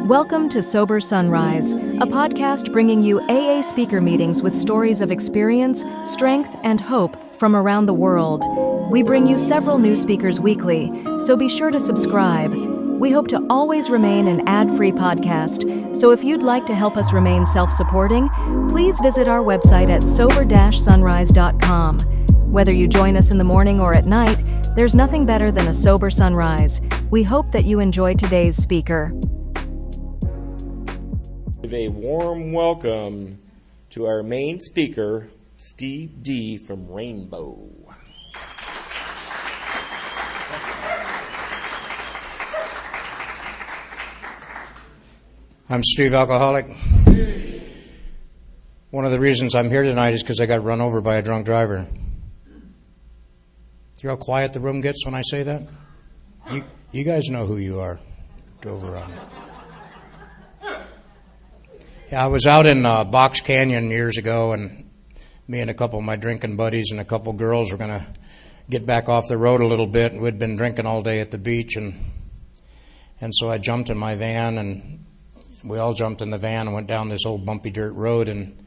Welcome to Sober Sunrise, a podcast bringing you AA speaker meetings with stories of experience, strength, and hope from around the world. We bring you several new speakers weekly, so be sure to subscribe. We hope to always remain an ad-free podcast, so if you'd like to help us remain self-supporting, please visit our website at sober-sunrise.com. Whether you join us in the morning or at night, there's nothing better than a sober sunrise. We hope that you enjoy today's speaker. Give a warm welcome to our main speaker, Steve D. from Rainbow. I'm Steve, alcoholic. One of the reasons I'm here tonight is because I got run over by a drunk driver. You know how quiet the room gets when I say that? You guys know who you are. Drove around. Yeah, I was out in Box Canyon years ago, and me and a couple of my drinking buddies and a couple of girls were going to get back off the road a little bit, and we'd been drinking all day at the beach, and so I jumped in my van, and we all jumped in the van and went down this old bumpy dirt road, and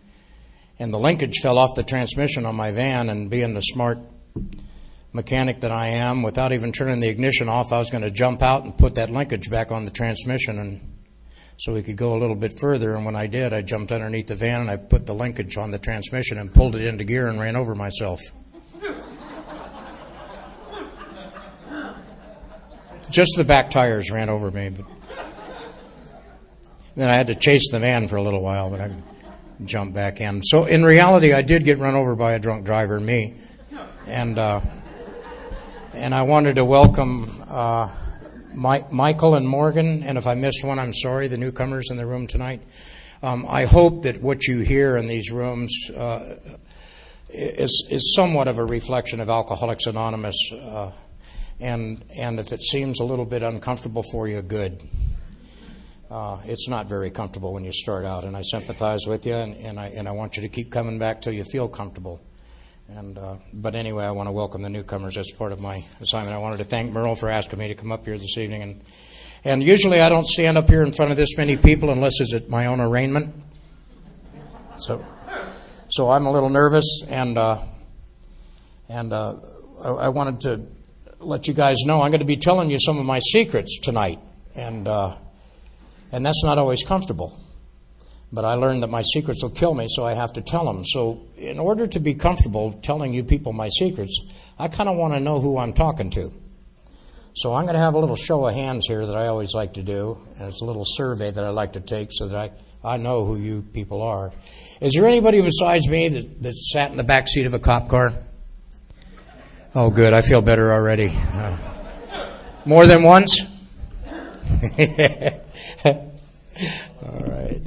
the linkage fell off the transmission on my van, and being the smart mechanic that I am, without even turning the ignition off, I was going to jump out and put that linkage back on the transmission, and so we could go a little bit further. And when I did, I jumped underneath the van and I put the linkage on the transmission and pulled it into gear and ran over myself. Just the back tires ran over me. But then I had to chase the van for a little while, but I jumped back in. So in reality, I did get run over by a drunk driver, me. And I wanted to welcome Michael and Morgan, and if I missed one, I'm sorry, the newcomers in the room tonight. I hope that what you hear in these rooms is somewhat of a reflection of Alcoholics Anonymous, and if it seems a little bit uncomfortable for you, good. It's not very comfortable when you start out, and I sympathize with you, and I want you to keep coming back till you feel comfortable. But anyway, I want to welcome the newcomers. That's part of my assignment. I wanted to thank Merle for asking me to come up here this evening. And usually I don't stand up here in front of this many people unless it's at my own arraignment. So I'm a little nervous, and I wanted to let you guys know I'm going to be telling you some of my secrets tonight, and that's not always comfortable. But I learned that my secrets will kill me, so I have to tell them. So in order to be comfortable telling you people my secrets, I kind of want to know who I'm talking to. So I'm going to have a little show of hands here that I always like to do, and it's a little survey that I like to take so that I know who you people are. Is there anybody besides me that sat in the back seat of a cop car? Oh, good. I feel better already. More than once? All right.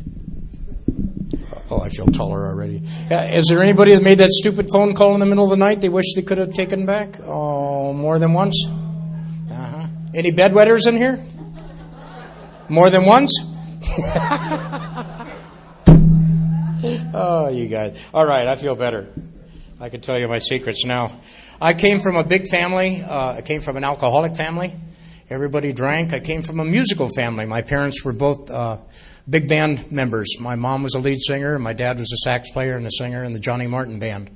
Oh, I feel taller already. Is there anybody that made that stupid phone call in the middle of the night they wish they could have taken back? Oh, more than once? Uh-huh. Any bedwetters in here? More than once? Oh, you guys. All right, I feel better. I can tell you my secrets now. I came from a big family. I came from an alcoholic family. Everybody drank. I came from a musical family. My parents were both big band members. My mom was a lead singer, and my dad was a sax player and a singer in the Johnny Martin band.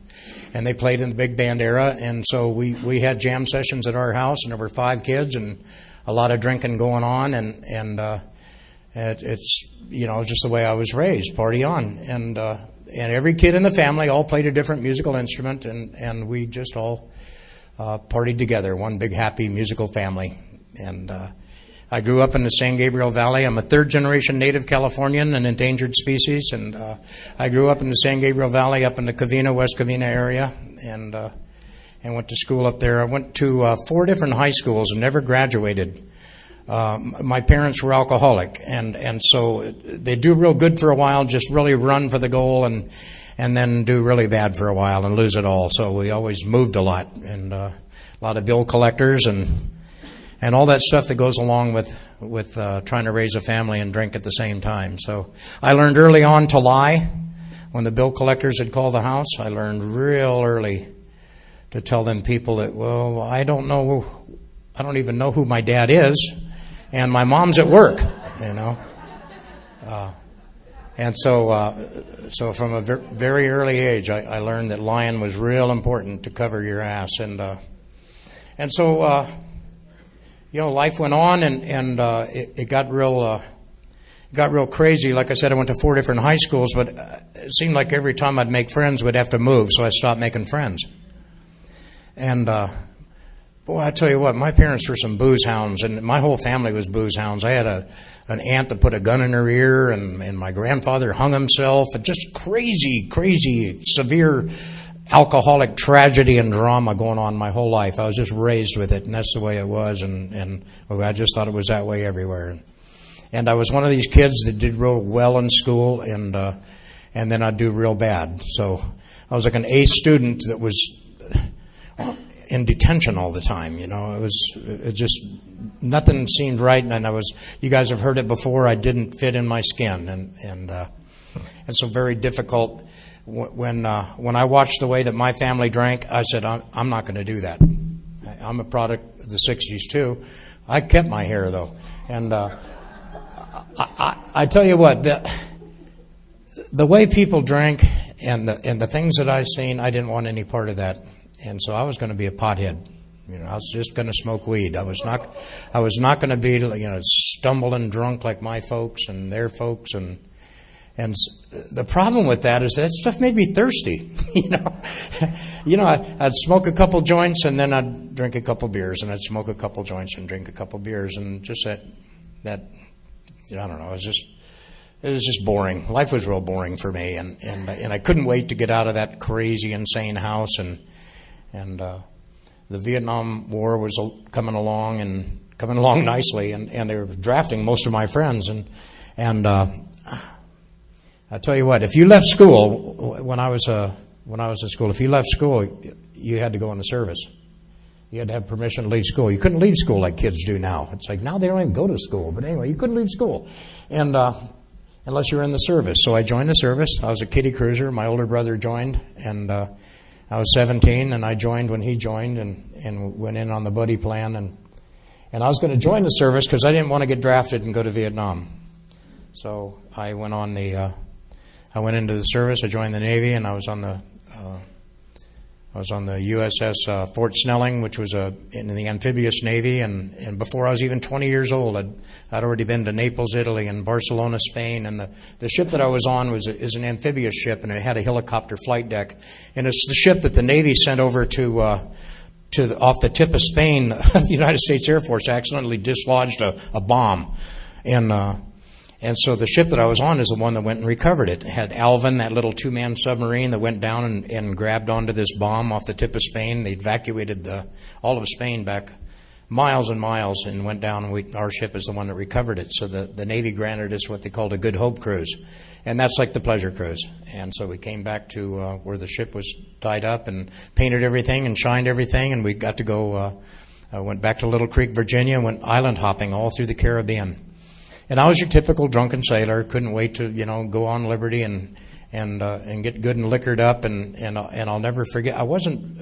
And they played in the big band era, and so we had jam sessions at our house, and there were 5 kids and a lot of drinking going on, and it's just the way I was raised, party on. And every kid in the family all played a different musical instrument, and we just all partied together, one big happy musical family. And I grew up in the San Gabriel Valley. I'm a third-generation native Californian, an endangered species, and I grew up in the San Gabriel Valley up in the Covina, West Covina area, and went to school up there. I went to 4 different high schools and never graduated. My parents were alcoholic, and so they do real good for a while, just really run for the goal, and then do really bad for a while and lose it all. So we always moved a lot, and a lot of bill collectors and all that stuff that goes along with trying to raise a family and drink at the same time. So I learned early on to lie. When the bill collectors had called the house, I learned real early to tell them people that, well, I don't even know who my dad is, and my mom's at work, you know. And so from a very early age, I learned that lying was real important to cover your ass. And so, life went on, and it got real crazy. Like I said, I went to 4 different high schools, but it seemed like every time I'd make friends, we'd have to move, so I stopped making friends. And boy, I tell you what, my parents were some booze hounds, and my whole family was booze hounds. I had an aunt that put a gun in her ear, and my grandfather hung himself, and just crazy, severe alcoholic tragedy and drama going on my whole life. I was just raised with it, and that's the way it was, and I just thought it was that way everywhere. And I was one of these kids that did real well in school, and then I'd do real bad. So I was like an A student that was in detention all the time. It just nothing seemed right, and you guys have heard it before, I didn't fit in my skin, and so very difficult. When I watched the way that my family drank, I said, I'm not going to do that. I'm a product of the 60s too. I kept my hair though, and I tell you what, the way people drank and the things that I seen, I didn't want any part of that, and so I was going to be a pothead. I was just going to smoke weed. I was not going to be stumbling drunk like my folks and their folks, and the problem with that is that stuff made me thirsty. I'd smoke a couple joints and then I'd drink a couple beers, and I'd smoke a couple joints and drink a couple beers, and just that I don't know. It was just boring. Life was real boring for me, and I couldn't wait to get out of that crazy, insane house, and the Vietnam War was coming along nicely, and they were drafting most of my friends, and I tell you what, if you left school when I was in school, if you left school, you had to go in the service. You had to have permission to leave school. You couldn't leave school like kids do now. It's like now they don't even go to school, but anyway, you couldn't leave school, and unless you were in the service. So I joined the service. I was a kiddie cruiser. My older brother joined, and I was 17, and I joined when he joined, and went in on the buddy plan, and I was going to join the service because I didn't want to get drafted and go to Vietnam. So I went into the service. I joined the Navy, and I was on the USS Fort Snelling, which was in the amphibious Navy. And before I was even 20 years old, I'd already been to Naples, Italy, and Barcelona, Spain. And the ship that I was on is an amphibious ship, and it had a helicopter flight deck. And it's the ship that the Navy sent over off the tip of Spain. The United States Air Force accidentally dislodged a bomb, and so the ship that I was on is the one that went and recovered it. It had Alvin, that little 2-man submarine that went down and grabbed onto this bomb off the tip of Spain. They evacuated all of Spain back miles and miles and went down, and our ship is the one that recovered it. So the Navy granted us what they called a Good Hope cruise, and that's like the pleasure cruise. And so we came back to where the ship was tied up and painted everything and shined everything, and we got to go, went back to Little Creek, Virginia, and went island hopping all through the Caribbean. And I was your typical drunken sailor. Couldn't wait to go on liberty and get good and liquored up. And I'll never forget. I wasn't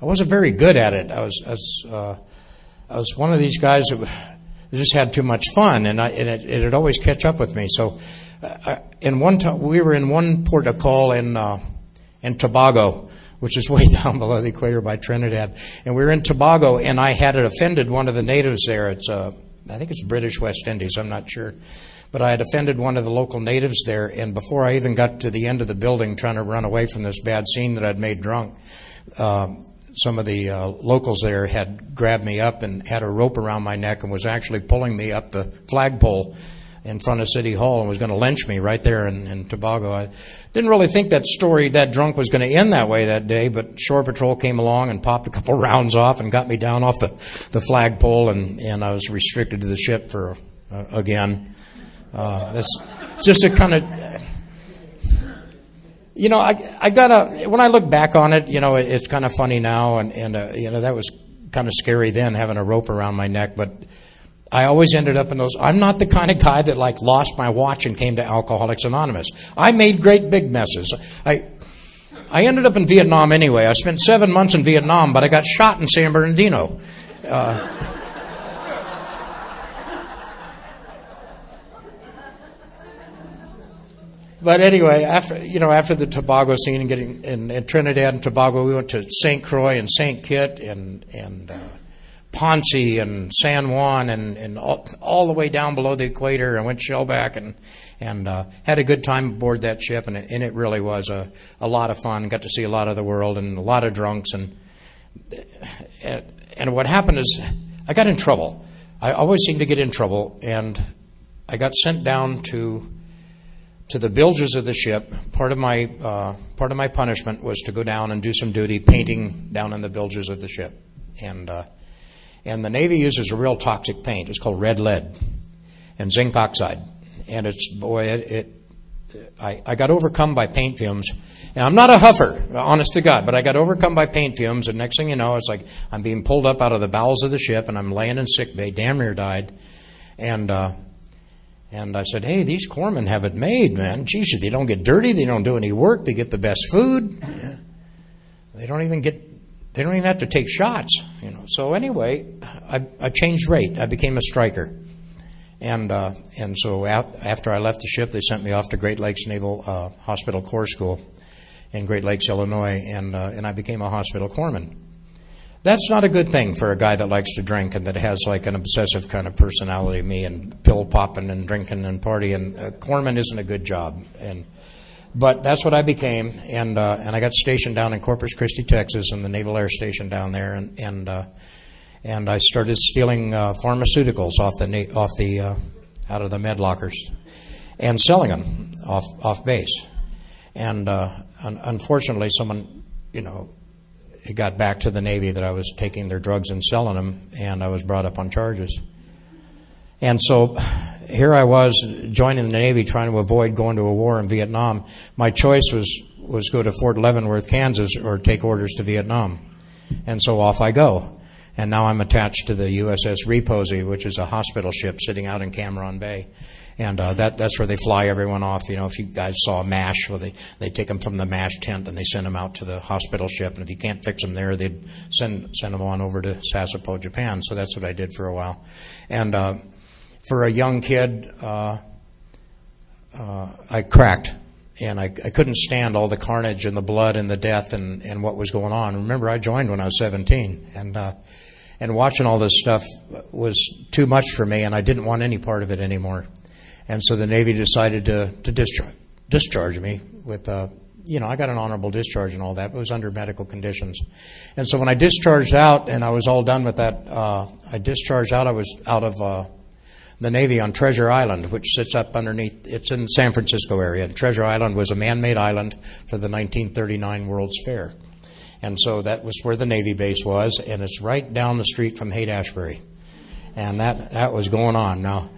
very good at it. I was one of these guys that just had too much fun, and it'd always catch up with me. So we were in one port of call in Tobago, which is way down below the equator by Trinidad. And we were in Tobago, and I had offended one of the natives there. I think it's British West Indies, I'm not sure. But I had offended one of the local natives there, and before I even got to the end of the building trying to run away from this bad scene that I'd made drunk, some of the locals there had grabbed me up and had a rope around my neck and was actually pulling me up the flagpole in front of City Hall and was going to lynch me right there in Tobago. I didn't really think that drunk was going to end that way that day, but Shore Patrol came along and popped a couple rounds off and got me down off the flagpole, and I was restricted to the ship for again. That's just a kind of, when I look back on it, it's kind of funny now, and that was kind of scary then, having a rope around my neck, but I always ended up in those. I'm not the kind of guy that lost my watch and came to Alcoholics Anonymous. I made great big messes. I ended up in Vietnam anyway. I spent 7 months in Vietnam, but I got shot in San Bernardino. But anyway, after the Tobago scene and getting in Trinidad and Tobago, we went to St. Croix and St. Kitts and Ponce and San Juan and all the way down below the equator, and went shellback and had a good time aboard that ship, and it really was a lot of fun. Got to see a lot of the world and a lot of drunks, and what happened is I got in trouble. I always seem to get in trouble, and I got sent down to the bilges of the ship. Part of my punishment was to go down and do some duty painting down in the bilges of the ship, and the Navy uses a real toxic paint. It's called red lead and zinc oxide, and I got overcome by paint fumes. And I'm not a huffer, honest to God, but I got overcome by paint fumes, and next thing you know, it's like I'm being pulled up out of the bowels of the ship, and I'm laying in sick bay, damn near died, and I said, hey, these corpsmen have it made, man. Geez, they don't get dirty. They don't do any work. They get the best food. They don't even have to take shots, So anyway, I changed rate. I became a striker. And so after I left the ship, they sent me off to Great Lakes Naval Hospital Corps School in Great Lakes, Illinois, and I became a hospital corpsman. That's not a good thing for a guy that likes to drink and that has like an obsessive kind of personality, me, and pill popping and drinking and partying. Corpsman isn't a good job, but that's what I became, and I got stationed down in Corpus Christi, Texas, in the Naval Air Station down there, and I started stealing pharmaceuticals out of the med lockers and selling them off base, and unfortunately, someone it got back to the Navy that I was taking their drugs and selling them, and I was brought up on charges. And so here I was joining the Navy, trying to avoid going to a war in Vietnam. My choice was go to Fort Leavenworth, Kansas, or take orders to Vietnam. And so off I go. And now I'm attached to the USS Reposey, which is a hospital ship sitting out in Cameron Bay. And that's where they fly everyone off. If you guys saw MASH, well, they take them from the MASH tent and they send them out to the hospital ship. And if you can't fix them there, they'd send them on over to Sasebo, Japan. So that's what I did for a while. And for a young kid, I cracked. And I couldn't stand all the carnage and the blood and the death and what was going on. Remember, I joined when I was 17. And watching all this stuff was too much for me, and I didn't want any part of it anymore. And so the Navy decided to discharge me with, I got an honorable discharge and all that, but it was under medical conditions. And so when I discharged out and I was all done with that, I discharged out, I was out of the Navy on Treasure Island, which sits up underneath, it's in the San Francisco area. And Treasure Island was a man-made island for the 1939 World's Fair. And so that was where the Navy base was, and it's right down the street from Haight-Ashbury. And that was going on.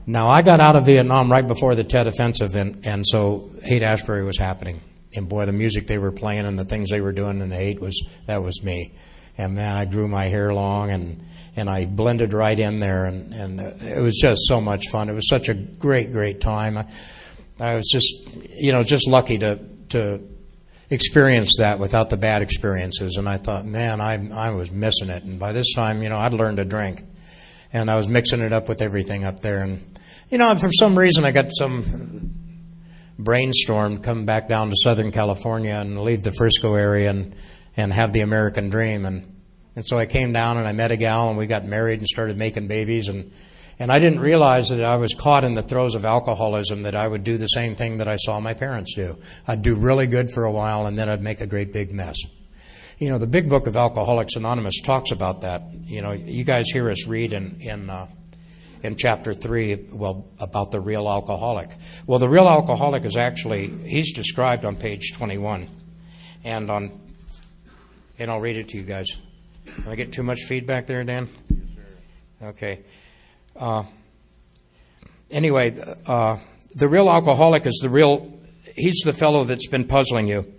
Now, I got out of Vietnam right before the Tet Offensive, and so Haight-Ashbury was happening. And boy, the music they were playing and the things they were doing in the Haight that was me. And man, I grew my hair long and I blended right in there, and it was just so much fun. It was such a great time. I was just lucky to experience that without the bad experiences. And I thought, man, I was missing it. And by this time, I'd learned to drink. And I was mixing it up with everything up there. And, for some reason I got some brainstorm come back down to Southern California and leave the Frisco area and have the American dream. And so I came down and I met a gal and we got married and started making babies. And I didn't realize that I was caught in the throes of alcoholism, that I would do the same thing that I saw my parents do. I'd do really good for a while and then I'd make a great big mess. The big book of Alcoholics Anonymous talks about that. You guys hear us read in chapter 3, about the real alcoholic. Well, the real alcoholic is he's described on page 21. And I'll read it to you guys. Can I get too much feedback there, Dan? Yes, sir. Okay. Anyway, the real alcoholic is he's the fellow that's been puzzling you.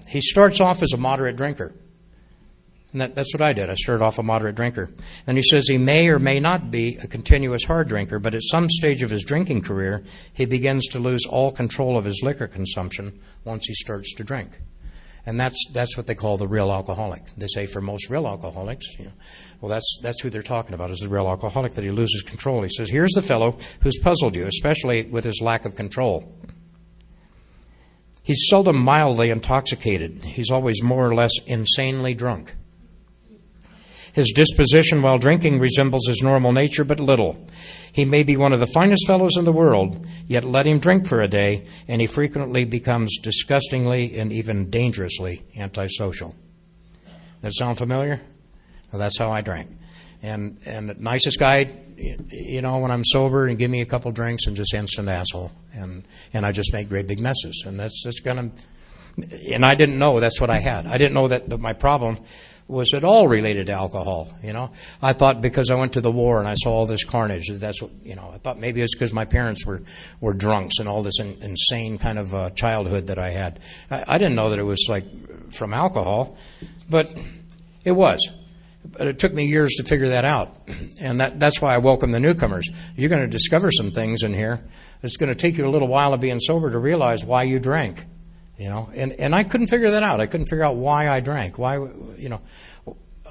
He starts off as a moderate drinker. And that's what I did. I started off a moderate drinker. And he says he may or may not be a continuous hard drinker, but at some stage of his drinking career, he begins to lose all control of his liquor consumption once he starts to drink. And that's what they call the real alcoholic. They say for most real alcoholics, that's who they're talking about, is the real alcoholic, that he loses control. He says, here's the fellow who's puzzled you, especially with his lack of control. He's seldom mildly intoxicated. He's always more or less insanely drunk. His disposition while drinking resembles his normal nature but little. He may be one of the finest fellows in the world, yet let him drink for a day, and he frequently becomes disgustingly and even dangerously antisocial. That sound familiar? Well, that's how I drank. And the nicest guy, when I'm sober, and give me a couple drinks and just instant asshole. And I just make great big messes. And and I didn't know that's what I had. I didn't know that my problem was at all related to alcohol. I thought because I went to the war and I saw all this carnage, that's what, I thought maybe it's because my parents were drunks and all this insane kind of childhood that I had. I didn't know that it was like from alcohol, but it was. But it took me years to figure that out. And that's why I welcome the newcomers. You're going to discover some things in here. It's going to take you a little while of being sober to realize why you drank. And I couldn't figure that out. I couldn't figure out why I drank. Why,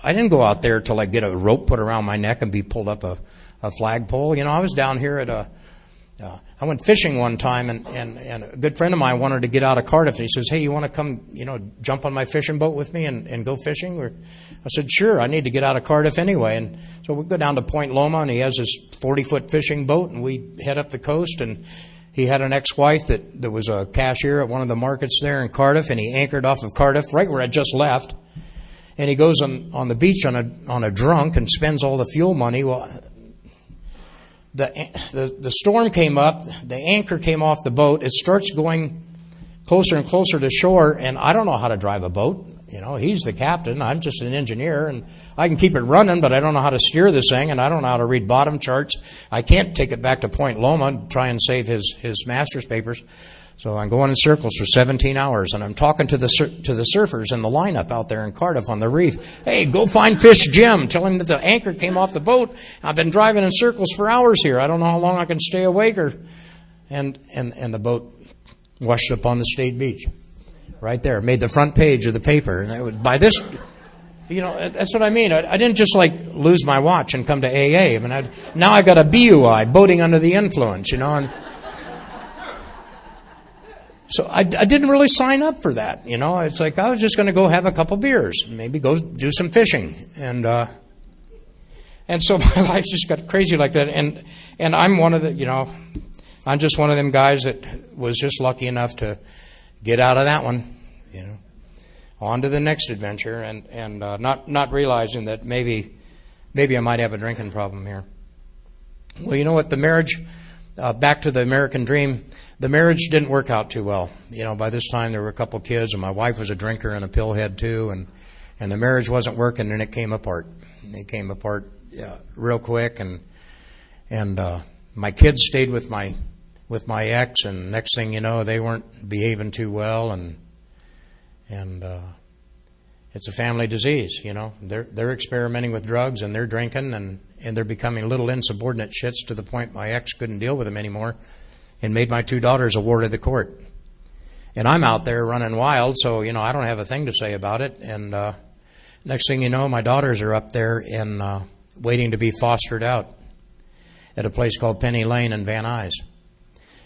I didn't go out there to get a rope put around my neck and be pulled up a flagpole. I was down here at I went fishing one time, and a good friend of mine wanted to get out of Cardiff, and he says, "Hey, you want to come, jump on my fishing boat with me and go fishing?" I said, "Sure, I need to get out of Cardiff anyway." And so we go down to Point Loma, and he has this 40-foot fishing boat, and we head up the coast, and he had an ex-wife that was a cashier at one of the markets there in Cardiff, and he anchored off of Cardiff right where I just left. And he goes on the beach on a drunk and spends all the fuel money. Well, the storm came up, the anchor came off the boat, it starts going closer and closer to shore, and I don't know how to drive a boat. He's the captain, I'm just an engineer, and I can keep it running, but I don't know how to steer this thing, and I don't know how to read bottom charts. I can't take it back to Point Loma and try and save his master's papers. So I'm going in circles for 17 hours, and I'm talking to the surfers in the lineup out there in Cardiff on the reef. "Hey, go find Fish Jim. Tell him that the anchor came off the boat. I've been driving in circles for hours here. I don't know how long I can stay awake." And the boat washed up on the state beach, right there. Made the front page of the paper. And by this, that's what I mean. I didn't just lose my watch and come to AA. Now I got a BUI, boating under the influence. And so I didn't really sign up for that, It's like I was just going to go have a couple beers, maybe go do some fishing, and so my life just got crazy like that. And I'm one of the, I'm just one of them guys that was just lucky enough to get out of that one, on to the next adventure, and not realizing that maybe I might have a drinking problem here. Well, you know what? The marriage, back to the American dream. The marriage didn't work out too well. By this time there were a couple kids, and my wife was a drinker and a pillhead too, and the marriage wasn't working, and it came apart. It came apart real quick, and my kids stayed with my ex, and next thing you know, they weren't behaving too well, and it's a family disease. They're experimenting with drugs, and they're drinking, and they're becoming little insubordinate shits to the point my ex couldn't deal with them anymore, and made my two daughters a ward of the court. And I'm out there running wild, so, I don't have a thing to say about it. And next thing you know, my daughters are up there and waiting to be fostered out at a place called Penny Lane in Van Nuys.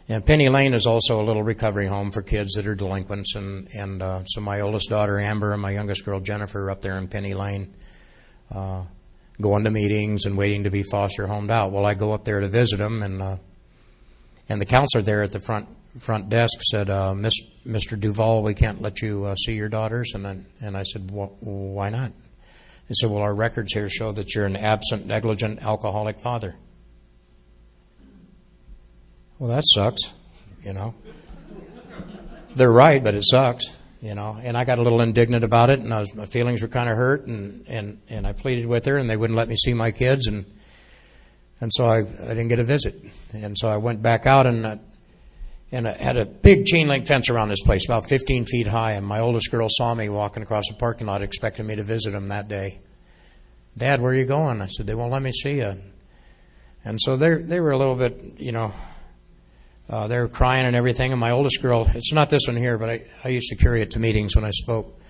And Penny Lane is also a little recovery home for kids that are delinquents. And so my oldest daughter, Amber, and my youngest girl, Jennifer, are up there in Penny Lane, going to meetings and waiting to be foster homed out. Well, I go up there to visit them, and the counselor there at the front desk said, "Mr. Duval, we can't let you see your daughters." And I said, "Well, why not?" He said, "Well, our records here show that you're an absent, negligent, alcoholic father." Well, that sucks, They're right, but it sucks, And I got a little indignant about it, and my feelings were kind of hurt, and I pleaded with her, and they wouldn't let me see my kids, and so I didn't get a visit. And so I went back out, and I had a big chain link fence around this place, about 15 feet high, and my oldest girl saw me walking across the parking lot expecting me to visit them that day. "Dad, where are you going?" I said, "They won't let me see you." And so they were a little bit, they were crying and everything, and my oldest girl, it's not this one here, but I used to carry it to meetings when I spoke.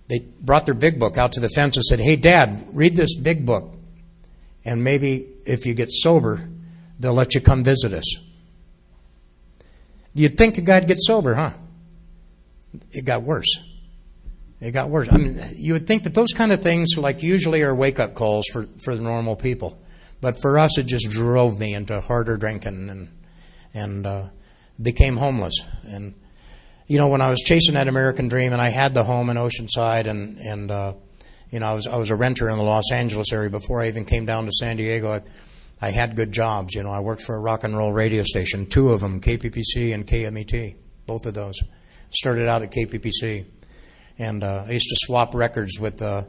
They brought their big book out to the fence and said, "Hey, Dad, read this big book, and maybe if you get sober, they'll let you come visit us." You'd think a guy'd get sober, huh? it got worse. It got worse. I mean, you would think that those kind of things, like, usually are wake-up calls for the normal people. But for us, it just drove me into harder drinking and became homeless. And, you know, when I was chasing that American dream and I had the home in Oceanside and you know, I was a renter in the Los Angeles area before I even came down to San Diego. I had good jobs. You know, I worked for a rock and roll radio station, 2 of them, KPPC and KMET, both of those. Started out at KPPC. And I used to swap records with a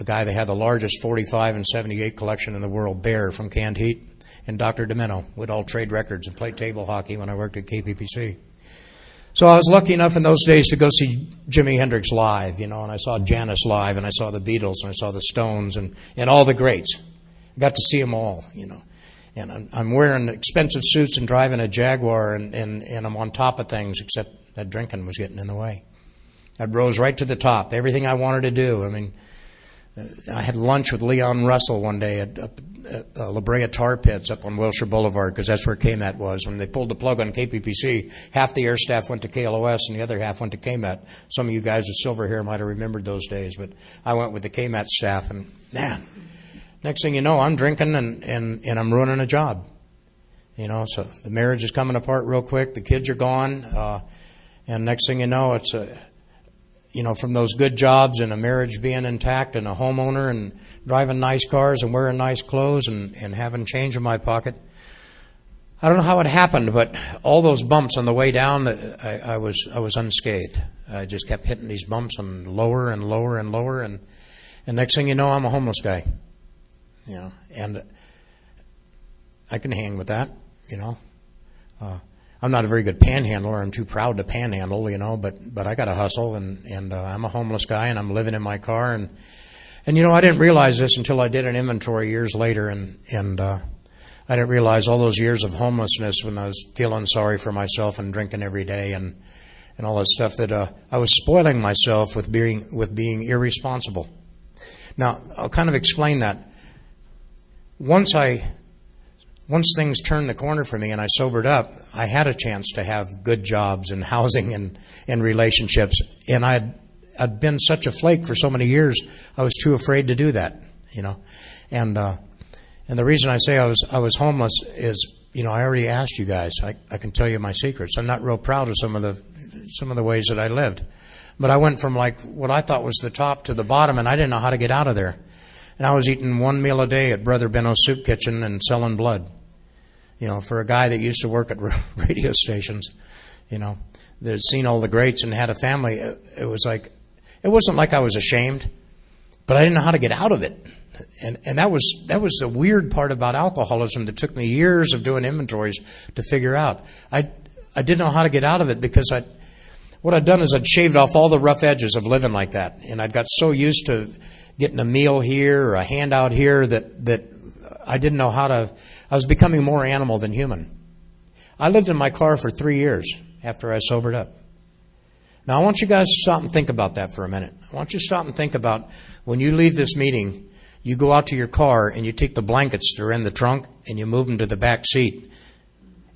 guy that had the largest 45 and 78 collection in the world, Bear from Canned Heat, and Dr. Domino. We'd all trade records and play table hockey when I worked at KPPC. So I was lucky enough in those days to go see Jimi Hendrix live, you know, and I saw Janis live, and I saw the Beatles, and I saw the Stones, and all the greats. I got to see them all, you know. And I'm wearing expensive suits and driving a Jaguar, and I'm on top of things, except that drinking was getting in the way. I rose right to the top, everything I wanted to do. I mean, I had lunch with Leon Russell one day at La Brea Tar Pits up on Wilshire Boulevard, because that's where KMET was. When they pulled the plug on KPPC, half the air staff went to KLOS and the other half went to KMET. Some of you guys with silver hair might have remembered those days, but I went with the KMET staff, and man, next thing you know, I'm drinking and I'm ruining a job. You know, so the marriage is coming apart real quick, the kids are gone, and next thing you know, it's you know, from those good jobs and a marriage being intact and a homeowner and driving nice cars and wearing nice clothes and having change in my pocket. I don't know how it happened, but all those bumps on the way down, I was unscathed. I just kept hitting these bumps and lower and lower and lower, and next thing you know, I'm a homeless guy. You know, and I can hang with that, you know. I'm not a very good panhandler. I'm too proud to panhandle, you know, but I got to hustle, and I'm a homeless guy, and I'm living in my car, and you know, I didn't realize this until I did an inventory years later, and I didn't realize all those years of homelessness when I was feeling sorry for myself and drinking every day and all that stuff, that I was spoiling myself with being irresponsible. Now, I'll kind of explain that. Once things turned the corner for me and I sobered up, I had a chance to have good jobs and housing and relationships. And I'd been such a flake for so many years, I was too afraid to do that, you know. And the reason I say I was homeless is, you know, I already asked you guys. I can tell you my secrets. I'm not real proud of some of the ways that I lived. But I went from like what I thought was the top to the bottom, and I didn't know how to get out of there. And I was eating one meal a day at Brother Benno's Soup Kitchen and selling blood. You know, for a guy that used to work at radio stations, you know, that had seen all the greats and had a family, it wasn't like I was ashamed, but I didn't know how to get out of it. And that was the weird part about alcoholism that took me years of doing inventories to figure out. I didn't know how to get out of it because what I'd done is I'd shaved off all the rough edges of living like that. And I'd got so used to getting a meal here or a handout here that I didn't know how to. I was becoming more animal than human. I lived in my car for 3 years after I sobered up. Now, I want you guys to stop and think about that for a minute. I want you to stop and think about when you leave this meeting, you go out to your car and you take the blankets that are in the trunk and you move them to the back seat.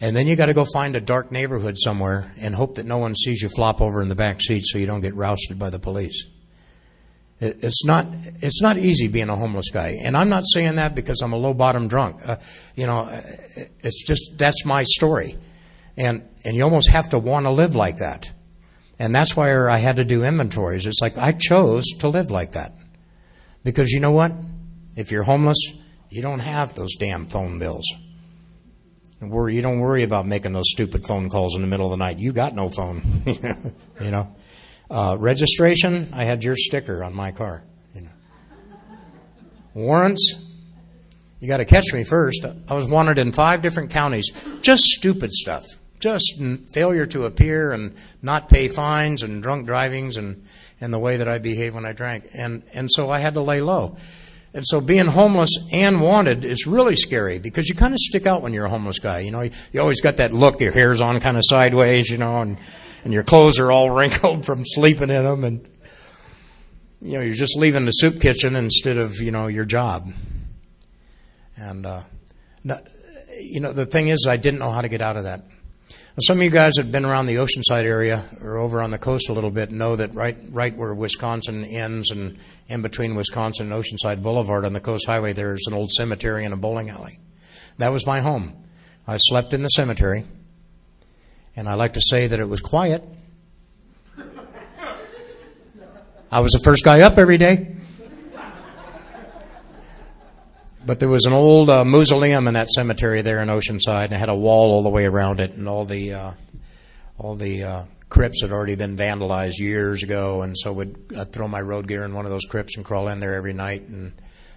And then you got to go find a dark neighborhood somewhere and hope that no one sees you flop over in the back seat so you don't get rousted by the police. It's not easy being a homeless guy, and I'm not saying that because I'm a low bottom drunk. You know, it's just that's my story, and you almost have to want to live like that, and that's why I had to do inventories. It's like I chose to live like that because you know what? If you're homeless, you don't have those damn phone bills. You don't worry about making those stupid phone calls in the middle of the night. You got no phone, you know. Registration, I had your sticker on my car. You know. Warrants, you got to catch me first. I was wanted in 5 different counties. Just stupid stuff. Just failure to appear and not pay fines and drunk drivings and the way that I behave when I drank. And so I had to lay low. And so being homeless and wanted is really scary because you kind of stick out when you're a homeless guy. You know, you always got that look, your hair's on kind of sideways, you know, and your clothes are all wrinkled from sleeping in them, and you know you're just leaving the soup kitchen instead of your job. And you know the thing is, I didn't know how to get out of that. Some of you guys that have been around the Oceanside area or over on the coast a little bit know that right where Wisconsin ends and in between Wisconsin and Oceanside Boulevard on the Coast Highway, there's an old cemetery and a bowling alley. That was my home. I slept in the cemetery, and I like to say that it was quiet. I was the first guy up every day. But there was an old mausoleum in that cemetery there in Oceanside, and it had a wall all the way around it, and all the crypts had already been vandalized years ago, and so I'd throw my road gear in one of those crypts and crawl in there every night, and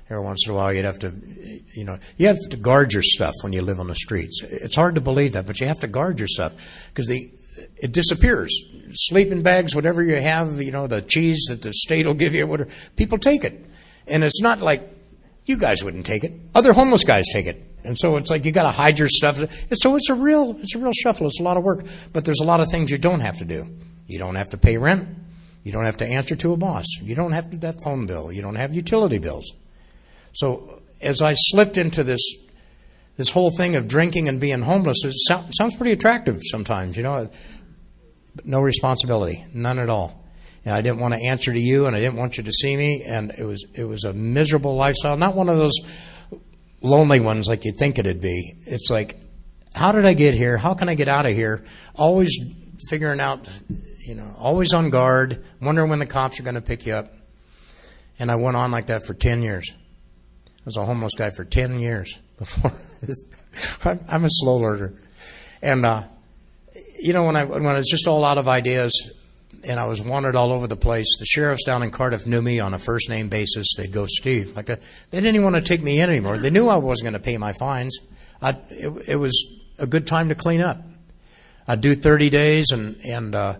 every once in a while you have to guard your stuff when you live on the streets. It's hard to believe that, but you have to guard your stuff because it disappears. Sleeping bags, whatever you have, the cheese that the state will give you, whatever, people take it, and it's not like you guys wouldn't take it. Other homeless guys take it. And so it's like you got to hide your stuff. So it's a real shuffle. It's a lot of work. But there's a lot of things you don't have to do. You don't have to pay rent. You don't have to answer to a boss. You don't have to do that phone bill. You don't have utility bills. So as I slipped into this whole thing of drinking and being homeless, it sounds pretty attractive sometimes, but no responsibility, none at all. And I didn't want to answer to you, and I didn't want you to see me, and it was a miserable lifestyle. Not one of those lonely ones like you'd think it'd be. It's like, how did I get here? How can I get out of here? Always figuring out, always on guard, wondering when the cops are going to pick you up. And I went on like that for 10 years. I was a homeless guy for 10 years before. I'm a slow learner. And, when I was just all out of ideas, and I was wanted all over the place. The sheriffs down in Cardiff knew me on a first-name basis. They'd go, Steve. They didn't even want to take me in anymore. They knew I wasn't going to pay my fines. It was a good time to clean up. I'd do 30 days and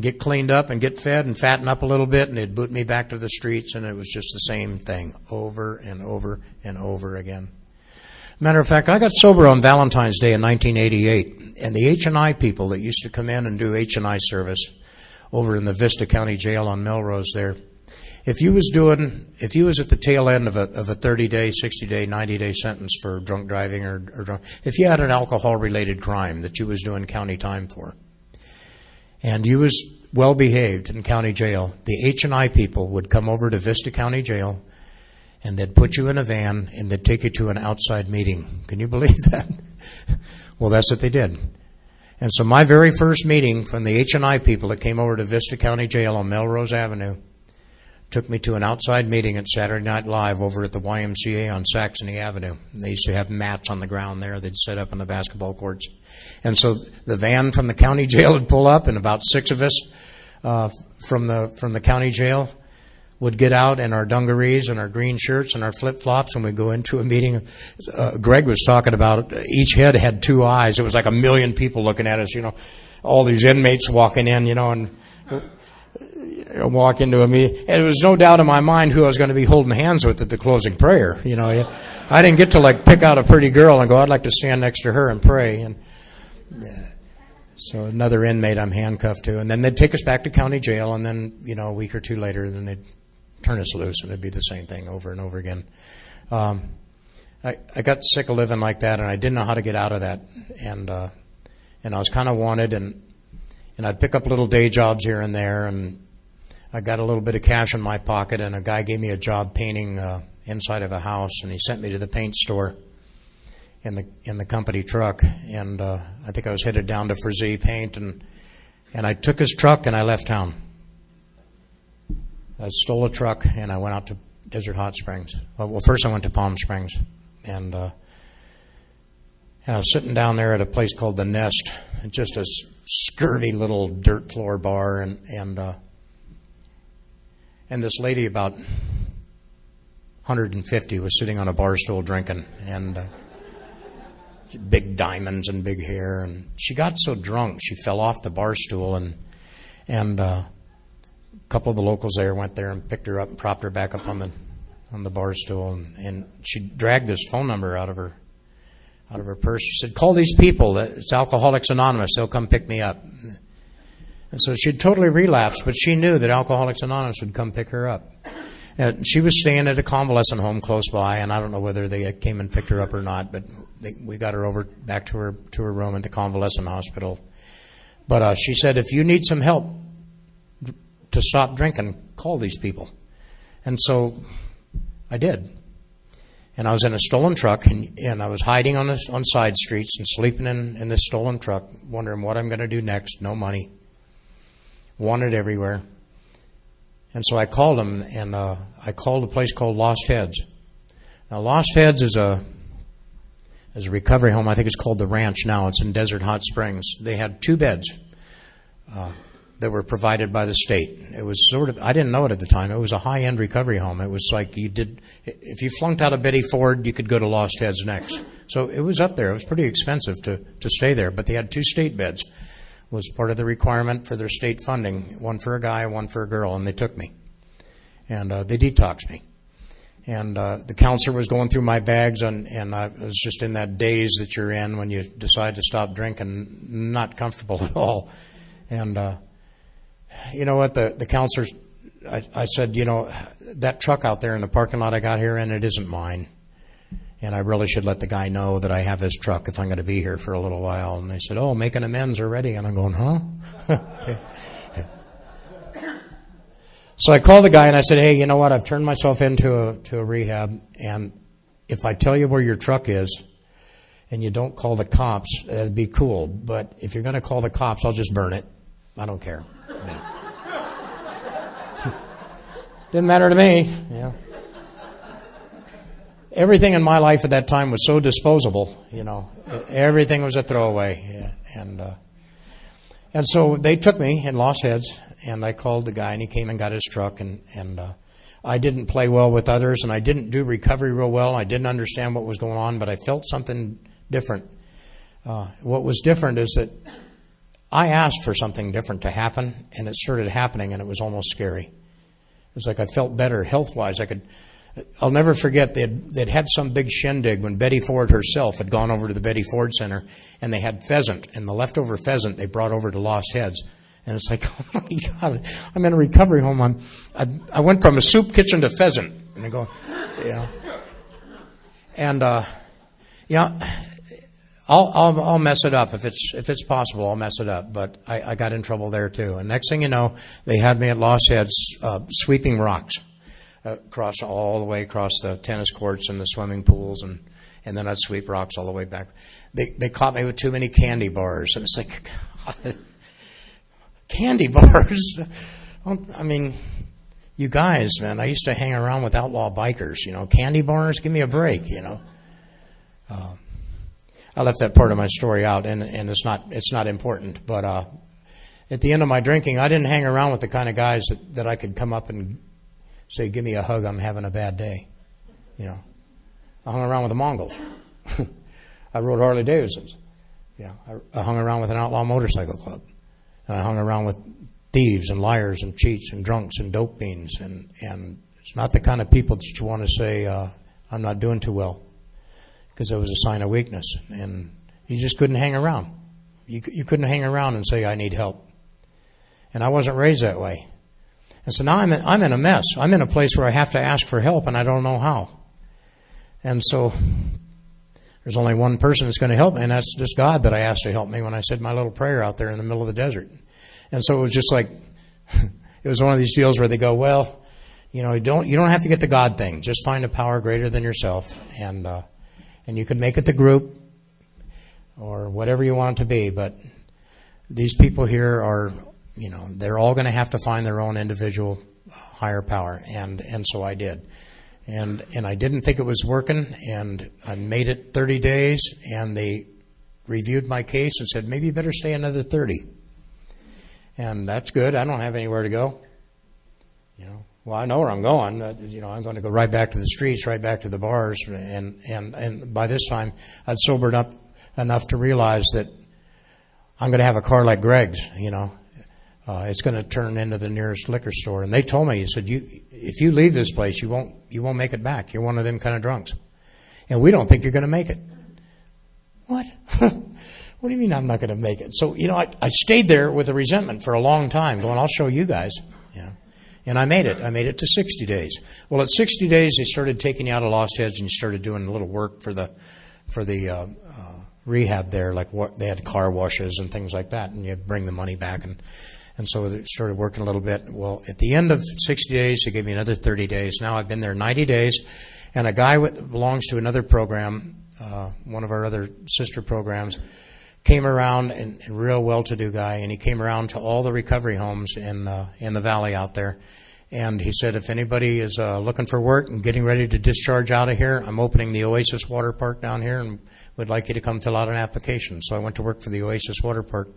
get cleaned up and get fed and fatten up a little bit, and they'd boot me back to the streets, and it was just the same thing over and over and over again. Matter of fact, I got sober on Valentine's Day in 1988, and the H&I people that used to come in and do H&I service over in the Vista County Jail on Melrose there. If you was at the tail end of a 30-day, 60-day, 90-day sentence for drunk driving or drunk, if you had an alcohol-related crime that you was doing county time for, and you was well behaved in county jail, the H&I people would come over to Vista County Jail, and they'd put you in a van and they'd take you to an outside meeting. Can you believe that? Well, that's what they did. And so my very first meeting from the H&I people that came over to Vista County Jail on Melrose Avenue took me to an outside meeting at Saturday Night Live over at the YMCA on Saxony Avenue. And they used to have mats on the ground there. They'd set up in the basketball courts. And so the van from the county jail would pull up, and about 6 of us from the county jail would get out in our dungarees and our green shirts and our flip-flops, and we'd go into a meeting. Greg was talking about each head had 2 eyes. It was like 1 million people looking at us, all these inmates walking in, and walk into a meeting. And there was no doubt in my mind who I was going to be holding hands with at the closing prayer. I didn't get to pick out a pretty girl and go, I'd like to stand next to her and pray. And so another inmate I'm handcuffed to, and then they'd take us back to county jail, and then a week or 2 later, then they'd turn us loose, and it'd be the same thing over and over again. I got sick of living like that, and I didn't know how to get out of that, and I was kind of wanted, and I'd pick up little day jobs here and there, and I got a little bit of cash in my pocket, and a guy gave me a job painting inside of a house, and he sent me to the paint store in the company truck, and I think I was headed down to Frazee Paint, and I took his truck and I left town. I stole a truck and I went out to Desert Hot Springs. Well, first I went to Palm Springs, and I was sitting down there at a place called The Nest, just a scurvy little dirt floor bar, and this lady about 150 was sitting on a bar stool drinking, and big diamonds and big hair, and she got so drunk she fell off the bar stool, and a couple of the locals there went there and picked her up and propped her back up on the bar stool, and she dragged this phone number out of her purse. She said, "Call these people. It's Alcoholics Anonymous. They'll come pick me up." And so she'd totally relapsed, but she knew that Alcoholics Anonymous would come pick her up. She was staying at a convalescent home close by, and I don't know whether they came and picked her up or not, but we got her over back to her room at the convalescent hospital. But she said, if you need some help to stop drinking, call these people. And so I did. And I was in a stolen truck, and I was hiding on side streets and sleeping in this stolen truck, wondering what I'm going to do next. No money. Wanted everywhere. And so I called them, and I called a place called Lost Heads. Now, Lost Heads is a recovery home. I think it's called The Ranch now. It's in Desert Hot Springs. They had 2 beds that were provided by the state. It was sort of, I didn't know it at the time, it was a high-end recovery home. It was like if you flunked out of Betty Ford, you could go to Lost Heads next. So it was up there. It was pretty expensive to stay there, but they had 2 state beds. It was part of the requirement for their state funding, one for a guy, one for a girl, and they took me. And they detoxed me. And the counselor was going through my bags, and I was just in that daze that you're in when you decide to stop drinking, not comfortable at all. And you know what, the counselor, I said, that truck out there in the parking lot I got here in, it isn't mine. And I really should let the guy know that I have his truck if I'm going to be here for a little while. And they said, oh, making amends already. And I'm going, huh? So I called the guy and I said, hey, you know what, I've turned myself into a rehab. And if I tell you where your truck is and you don't call the cops, that'd be cool. But if you're going to call the cops, I'll just burn it. I don't care. Yeah. Didn't matter to me. Yeah. Everything in my life at that time was so disposable. Everything was a throwaway. Yeah. And so they took me in Lost Heads, and I called the guy, and he came and got his truck, and I didn't play well with others, and I didn't do recovery real well. I didn't understand what was going on, but I felt something different. What was different is that I asked for something different to happen, and it started happening, and it was almost scary. It was like I felt better health-wise. I'll never forget, they'd had some big shindig when Betty Ford herself had gone over to the Betty Ford Center, and they had pheasant, and the leftover pheasant they brought over to Lost Heads. And it's like, oh my God, I'm in a recovery home. I went from a soup kitchen to pheasant. And they go, yeah. And, I'll mess it up. If it's possible, I'll mess it up. But I got in trouble there too. And next thing you know, they had me at Lost Heads sweeping rocks all the way across the tennis courts and the swimming pools, and then I'd sweep rocks all the way back. They caught me with too many candy bars, and it's like, God, candy bars. I mean, you guys, man, I used to hang around with outlaw bikers. Candy bars, give me a break. I left that part of my story out, and it's not important. But at the end of my drinking, I didn't hang around with the kind of guys that I could come up and say, give me a hug, I'm having a bad day. I hung around with the Mongols. I rode Harley Davidsons. I hung around with an outlaw motorcycle club. And I hung around with thieves and liars and cheats and drunks and dope fiends. And it's not the kind of people that you want to say, I'm not doing too well, because it was a sign of weakness. And you just couldn't hang around. You couldn't hang around and say, I need help. And I wasn't raised that way. And so now I'm in a mess. I'm in a place where I have to ask for help, and I don't know how. And so there's only one person that's going to help me, and that's just God that I asked to help me when I said my little prayer out there in the middle of the desert. And so it was just like, it was one of these deals where they go, well, you don't have to get the God thing. Just find a power greater than yourself, and you could make it the group or whatever you want it to be. But these people here are, they're all going to have to find their own individual higher power, and so I did. And I didn't think it was working, and I made it 30 days, and they reviewed my case and said, maybe you better stay another 30. And that's good. I don't have anywhere to go. Well, I know where I'm going. I'm going to go right back to the streets, right back to the bars. And by this time, I'd sobered up enough to realize that I'm going to have a car like Greg's, It's going to turn into the nearest liquor store. And they told me, he said, if you leave this place, you won't make it back. You're one of them kind of drunks. And we don't think you're going to make it. What? What do you mean I'm not going to make it? So, I stayed there with a resentment for a long time, going, I'll show you guys. And I made it. I made it to 60 days. Well, at 60 days, they started taking you out of Lost Heads, and you started doing a little work for the rehab there, like they had car washes and things like that, and you bring the money back, and so it started working a little bit. Well, at the end of 60 days, they gave me another 30 days. Now I've been there 90 days, and a guy that belongs to another program, one of our other sister programs, came around, and a real well-to-do guy, and he came around to all the recovery homes in the valley out there, and he said, if anybody is looking for work and getting ready to discharge out of here, I'm opening the Oasis Water Park down here, and would like you to come fill out an application. So I went to work for the Oasis Water Park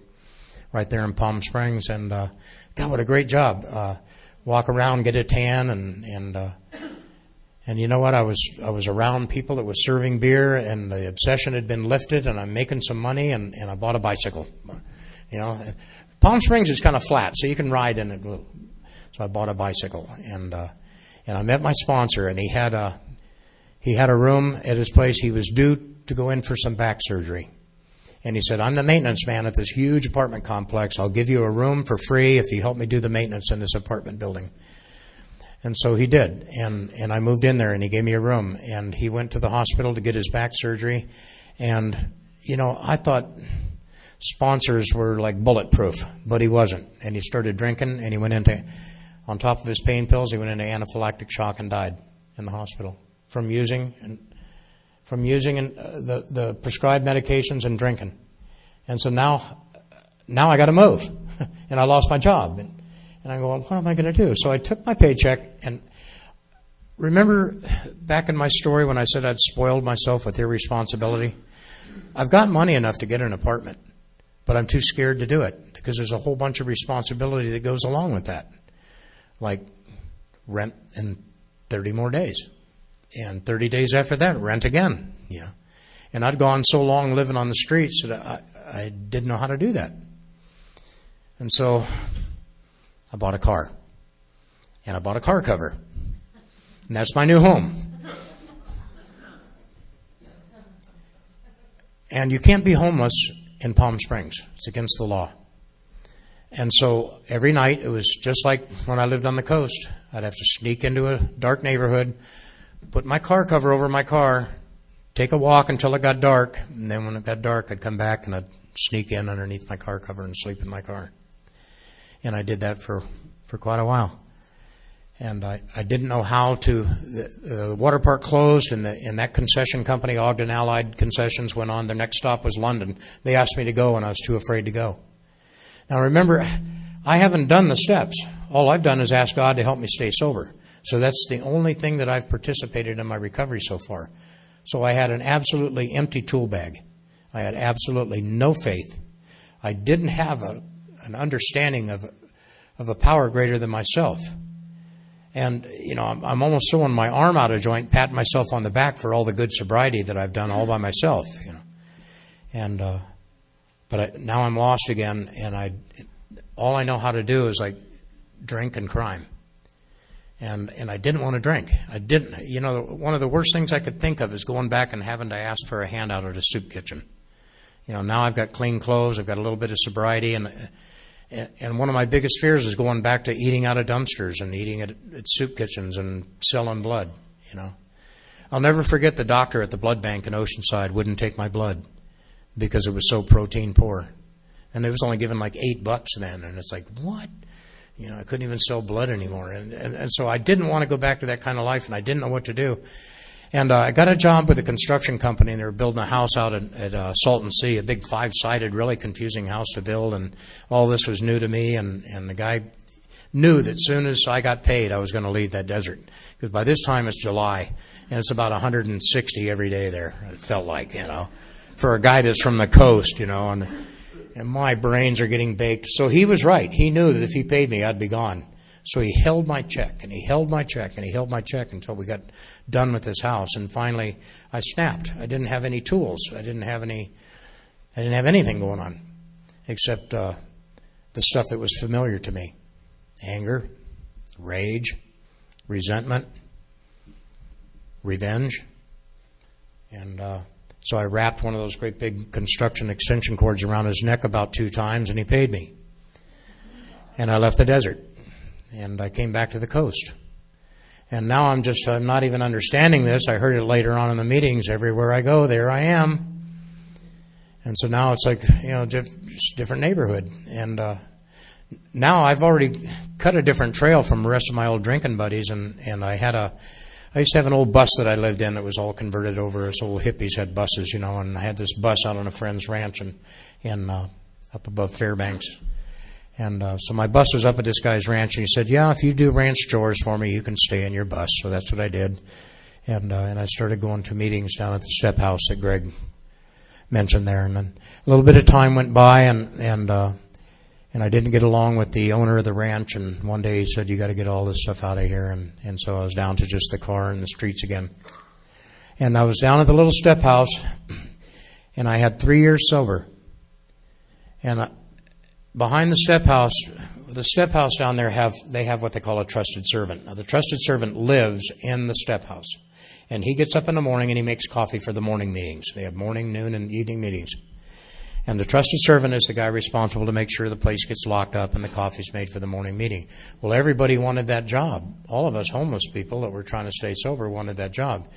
right there in Palm Springs, and God, what a great job! Walk around, get a tan, and you know what? I was around people that was serving beer, and the obsession had been lifted, and I'm making some money, and I bought a bicycle. You know, Palm Springs is kind of flat, so you can ride in it. So I bought a bicycle, and I met my sponsor, and he had a room at his place. He was due to go in for some back surgery, and he said, "I'm the maintenance man at this huge apartment complex. I'll give you a room for free if you help me do the maintenance in this apartment building." And so he did, and I moved in there, and he gave me a room, and he went to the hospital to get his back surgery. And, you know, I thought sponsors were like bulletproof, but he wasn't. And he started drinking, and he went into, on top of his pain pills, he went into anaphylactic shock and died in the hospital from using the prescribed medications and drinking. And so now I got to move, and I lost my job. And I go, well, what am I going to do? So I took my paycheck, and remember back in my story when I said I'd spoiled myself with irresponsibility? I've got money enough to get an apartment, but I'm too scared to do it because there's a whole bunch of responsibility that goes along with that, like rent in 30 more days. And 30 days after that, rent again, you know. And I'd gone so long living on the streets that I didn't know how to do that. And so I bought a car, and I bought a car cover, and that's my new home. And you can't be homeless in Palm Springs. It's against the law. And so every night, it was just like when I lived on the coast. I'd have to sneak into a dark neighborhood, put my car cover over my car, take a walk until it got dark, and then when it got dark, I'd come back and I'd sneak in underneath my car cover and sleep in my car. And I did that for quite a while. And I didn't know how to. The water park closed, and that concession company, Ogden Allied Concessions, went on. Their next stop was London. They asked me to go, and I was too afraid to go. Now remember, I haven't done the steps. All I've done is ask God to help me stay sober. So that's the only thing that I've participated in my recovery so far. So I had an absolutely empty tool bag. I had absolutely no faith. I didn't have an understanding of a power greater than myself. And, you know, I'm almost throwing my arm out of joint, patting myself on the back for all the good sobriety that I've done all by myself, you know. And, now I'm lost again, and all I know how to do is like drink and crime. And I didn't want to drink. I didn't. You know, one of the worst things I could think of is going back and having to ask for a handout at a soup kitchen. You know, now I've got clean clothes, I've got a little bit of sobriety, and one of my biggest fears is going back to eating out of dumpsters and eating at soup kitchens and selling blood, you know. I'll never forget the doctor at the blood bank in Oceanside wouldn't take my blood because it was so protein poor. And it was only given like $8 then, and it's like, what? You know, I couldn't even sell blood anymore. And so I didn't want to go back to that kind of life, and I didn't know what to do. And I got a job with a construction company, and they were building a house out at Salton Sea, a big 5-sided, really confusing house to build, and all this was new to me, and the guy knew that as soon as I got paid, I was going to leave that desert. Because by this time it's July, and it's about 160 every day there, it felt like, you know, for a guy that's from the coast, you know, and my brains are getting baked. So he was right. He knew that if he paid me, I'd be gone. So he held my check, and he held my check, and he held my check until we got done with this house. And finally, I snapped. I didn't have any tools. I didn't have anything going on except the stuff that was familiar to me: anger, rage, resentment, revenge. And so I wrapped one of those great big construction extension cords around his neck about 2 times, and he paid me. And I left the desert. And I came back to the coast. And now I'm not even understanding this. I heard it later on in the meetings. Everywhere I go, there I am. And so now it's like, just different neighborhood. And now I've already cut a different trail from the rest of my old drinking buddies. And I used to have an old bus that I lived in that was all converted over. Us old hippies had buses, and I had this bus out on a friend's ranch and up above Fairbanks. And so my bus was up at this guy's ranch, and he said, "Yeah, if you do ranch chores for me, you can stay in your bus." So that's what I did. And I started going to meetings down at the step house that Greg mentioned there. And then a little bit of time went by, and I didn't get along with the owner of the ranch. And one day he said, "You got to get all this stuff out of here." And so I was down to just the car and the streets again. And I was down at the little step house, and I had 3 years sober. And behind the step house down there they have what they call a trusted servant. Now the trusted servant lives in the step house, and he gets up in the morning and he makes coffee for the morning meetings. They have morning, noon, and evening meetings. And the trusted servant is the guy responsible to make sure the place gets locked up and the coffee's made for the morning meeting. Well, everybody wanted that job. All of us homeless people that were trying to stay sober wanted that job.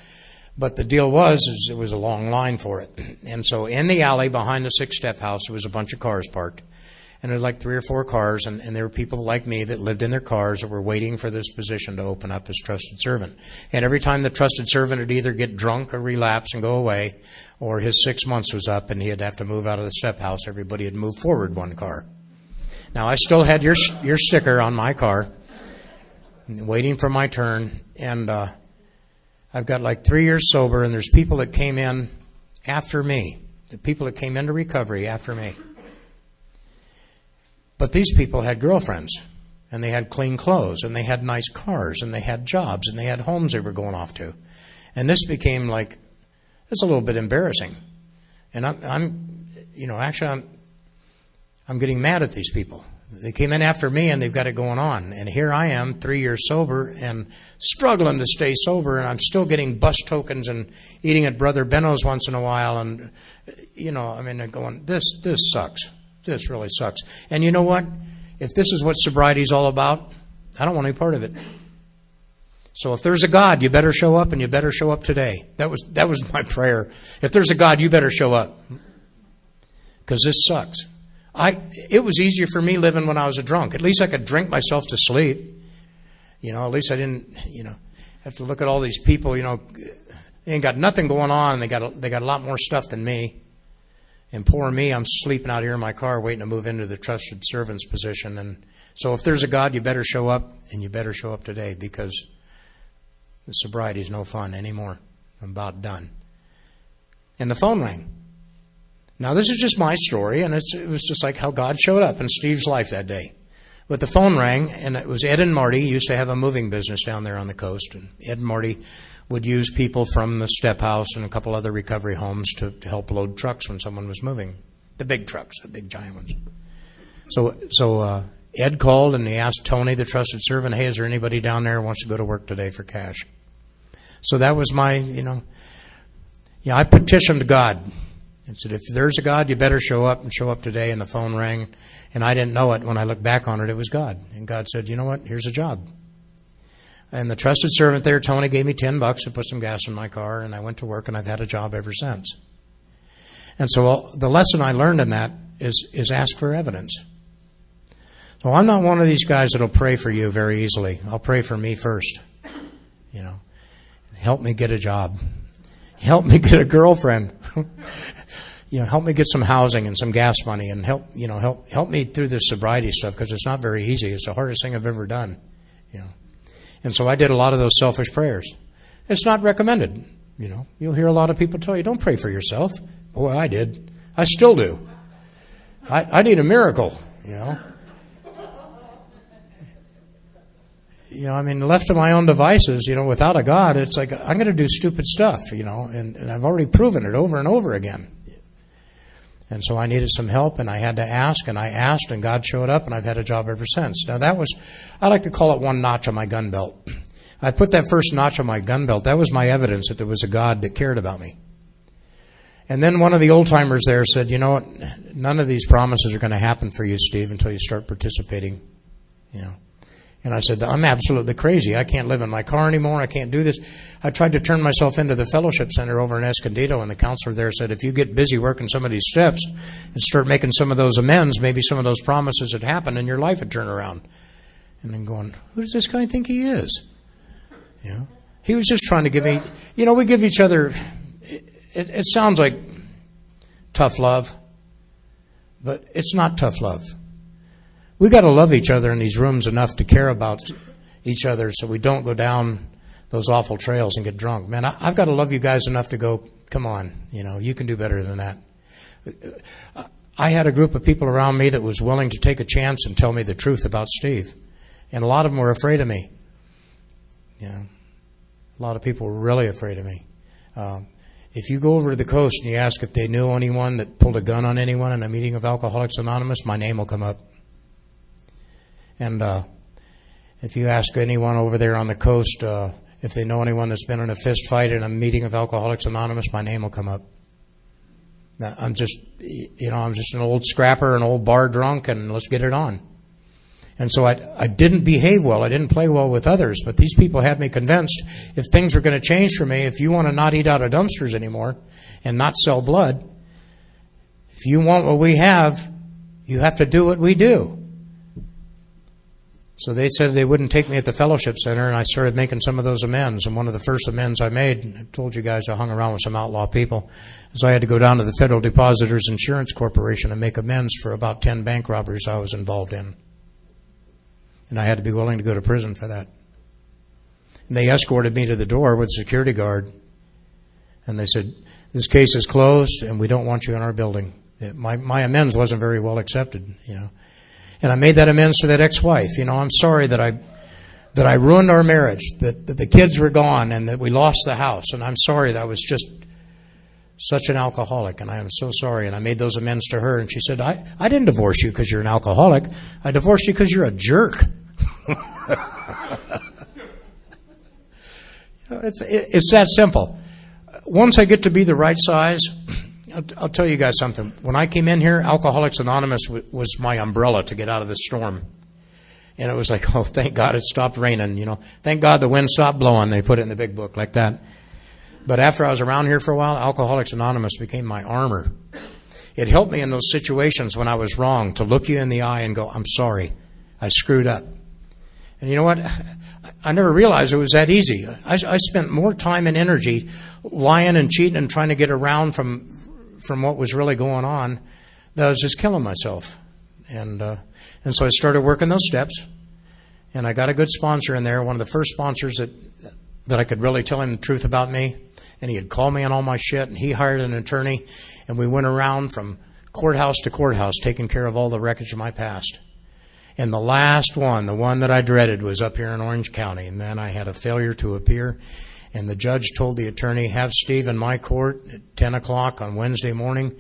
But the deal was it was a long line for it. And so in the alley behind the 6-step house, there was a bunch of cars parked. And there were like 3 or 4 cars, and there were people like me that lived in their cars that were waiting for this position to open up as trusted servant. And every time the trusted servant would either get drunk or relapse and go away, or his 6 months was up and he'd have to move out of the step house, everybody would move forward 1 car. Now, I still had your sticker on my car, waiting for my turn, and I've got like 3 years sober, and there's people that came in after me, the people that came into recovery after me. But these people had girlfriends, and they had clean clothes, and they had nice cars, and they had jobs, and they had homes they were going off to. And this became like, it's a little bit embarrassing. And I'm getting mad at these people. They came in after me, and they've got it going on. And here I am, 3 years sober, and struggling to stay sober, and I'm still getting bus tokens and eating at Brother Benno's once in a while. And, I'm going, this sucks. This really sucks. And you know what? If this is what sobriety is all about, I don't want any part of it. So if there's a God, you better show up, and you better show up today. That was my prayer. If there's a God, you better show up. Because this sucks. It was easier for me living when I was a drunk. At least I could drink myself to sleep. At least I didn't, have to look at all these people, they ain't got nothing going on. They got a lot more stuff than me. And poor me, I'm sleeping out here in my car waiting to move into the trusted servant's position. And so if there's a God, you better show up, and you better show up today, because the sobriety is no fun anymore. I'm about done. And the phone rang. Now, this is just my story, and it was just like how God showed up in Steve's life that day. But the phone rang, and it was Ed and Marty. Used to have a moving business down there on the coast. And Ed and Marty would use people from the step house and a couple other recovery homes to help load trucks when someone was moving. The big trucks, the big giant ones. So Ed called, and he asked Tony, the trusted servant, "Hey, is there anybody down there who wants to go to work today for cash?" So that was my, I petitioned God. I said, if there's a God, you better show up, and show up today. And the phone rang, and I didn't know it. When I looked back on it, it was God. And God said, "You know what? Here's a job." And the trusted servant there, Tony, gave me $10 to put some gas in my car, and I went to work, and I've had a job ever since. And so the lesson I learned in that is ask for evidence. So I'm not one of these guys that'll pray for you very easily. I'll pray for me first. Help me get a job. Help me get a girlfriend. Help me get some housing and some gas money, and help me through this sobriety stuff, because it's not very easy. It's the hardest thing I've ever done. And so I did a lot of those selfish prayers. It's not recommended. You'll hear a lot of people tell you, don't pray for yourself. Boy, I did. I still do. I need a miracle, left to my own devices, without a God, it's like I'm going to do stupid stuff, and I've already proven it over and over again. And so I needed some help, and I had to ask, and I asked, and God showed up, and I've had a job ever since. Now I like to call it one notch on my gun belt. I put that first notch on my gun belt. That was my evidence that there was a God that cared about me. And then one of the old-timers there said, "You know what? None of these promises are going to happen for you, Steve, until you start participating, And I said, I'm absolutely crazy. I can't live in my car anymore. I can't do this. I tried to turn myself into the fellowship center over in Escondido, and the counselor there said, if you get busy working some of these steps and start making some of those amends, maybe some of those promises would happen and your life would turn around. And then going, who does this guy think he is? You know, he was just trying to give me, we give each other, it sounds like tough love, but it's not tough love. We got to love each other in these rooms enough to care about each other so we don't go down those awful trails and get drunk. Man, I've got to love you guys enough to go, come on, you can do better than that. I had a group of people around me that was willing to take a chance and tell me the truth about Steve. And a lot of them were afraid of me. A lot of people were really afraid of me. If you go over to the coast and you ask if they knew anyone that pulled a gun on anyone in a meeting of Alcoholics Anonymous, my name will come up. And if you ask anyone over there on the coast if they know anyone that's been in a fist fight in a meeting of Alcoholics Anonymous, my name will come up. Now, I'm just an old scrapper, an old bar drunk, and let's get it on. And so I didn't behave well. I didn't play well with others. But these people had me convinced if things were going to change for me, if you want to not eat out of dumpsters anymore and not sell blood, if you want what we have, you have to do what we do. So they said they wouldn't take me at the fellowship center, and I started making some of those amends. And one of the first amends I made, I told you guys I hung around with some outlaw people, is I had to go down to the Federal Depositors Insurance Corporation and make amends for about 10 bank robberies I was involved in. And I had to be willing to go to prison for that. And they escorted me to the door with a security guard. And they said, this case is closed, and we don't want you in our building. My amends wasn't very well accepted, And I made that amends to that ex-wife. I'm sorry that I ruined our marriage, that the kids were gone, and that we lost the house. And I'm sorry that I was just such an alcoholic, and I am so sorry. And I made those amends to her, and she said, I didn't divorce you because you're an alcoholic. I divorced you because you're a jerk. It's that simple. Once I get to be the right size, I'll tell you guys something. When I came in here, Alcoholics Anonymous was my umbrella to get out of the storm. And it was like, oh, thank God it stopped raining. Thank God the wind stopped blowing. They put it in the big book like that. But after I was around here for a while, Alcoholics Anonymous became my armor. It helped me in those situations when I was wrong to look you in the eye and go, I'm sorry, I screwed up. And you know what? I never realized it was that easy. I spent more time and energy lying and cheating and trying to get around from what was really going on, that I was just killing myself. And so I started working those steps, and I got a good sponsor in there, one of the first sponsors that I could really tell him the truth about me, and he had called me on all my shit, and he hired an attorney, and we went around from courthouse to courthouse taking care of all the wreckage of my past. And the last one, the one that I dreaded, was up here in Orange County, and then I had a failure to appear. And the judge told the attorney, have Steve in my court at 10 o'clock on Wednesday morning.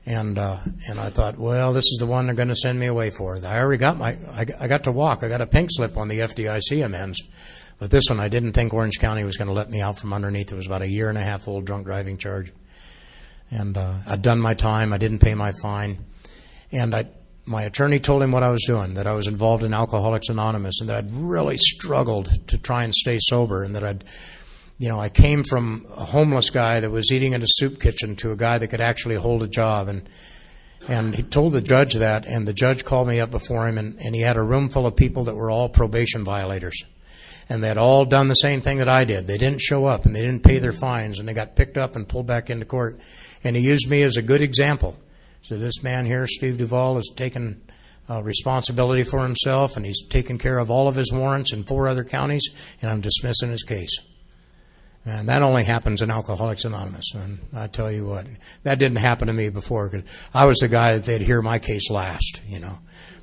And I thought, well, this is the one they're going to send me away for. I already got I got to walk. I got a pink slip on the FDIC amends. But this one, I didn't think Orange County was going to let me out from underneath. It was about a 1.5 year old drunk driving charge. And I'd done my time. I didn't pay my fine. And my attorney told him what I was doing, that I was involved in Alcoholics Anonymous, and that I'd really struggled to try and stay sober, and that I came from a homeless guy that was eating in a soup kitchen to a guy that could actually hold a job. And he told the judge that, and the judge called me up before him, and he had a room full of people that were all probation violators. And they had all done the same thing that I did. They didn't show up, and they didn't pay their fines, and they got picked up and pulled back into court. And he used me as a good example. So this man here, Steve Duvall, has taken responsibility for himself, and he's taken care of all of his warrants in 4 other counties, and I'm dismissing his case. And that only happens in Alcoholics Anonymous. And I tell you what, that didn't happen to me before, because I was the guy that they'd hear my case last,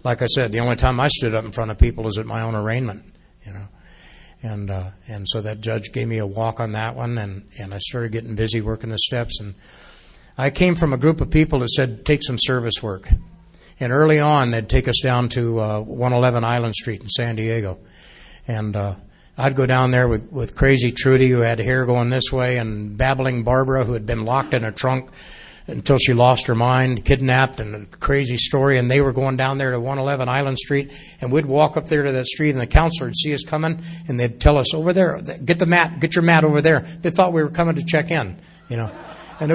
Like I said, the only time I stood up in front of people was at my own arraignment, And so that judge gave me a walk on that one, and I started getting busy working the steps. And I came from a group of people that said, take some service work. And early on, they'd take us down to 111 Island Street in San Diego. And I'd go down there with crazy Trudy, who had hair going this way, and babbling Barbara, who had been locked in a trunk until she lost her mind, kidnapped, and a crazy story. And they were going down there to 111 Island Street, and we'd walk up there to that street, and the counselor would see us coming, and they'd tell us, over there, get your mat over there. They thought we were coming to check in, And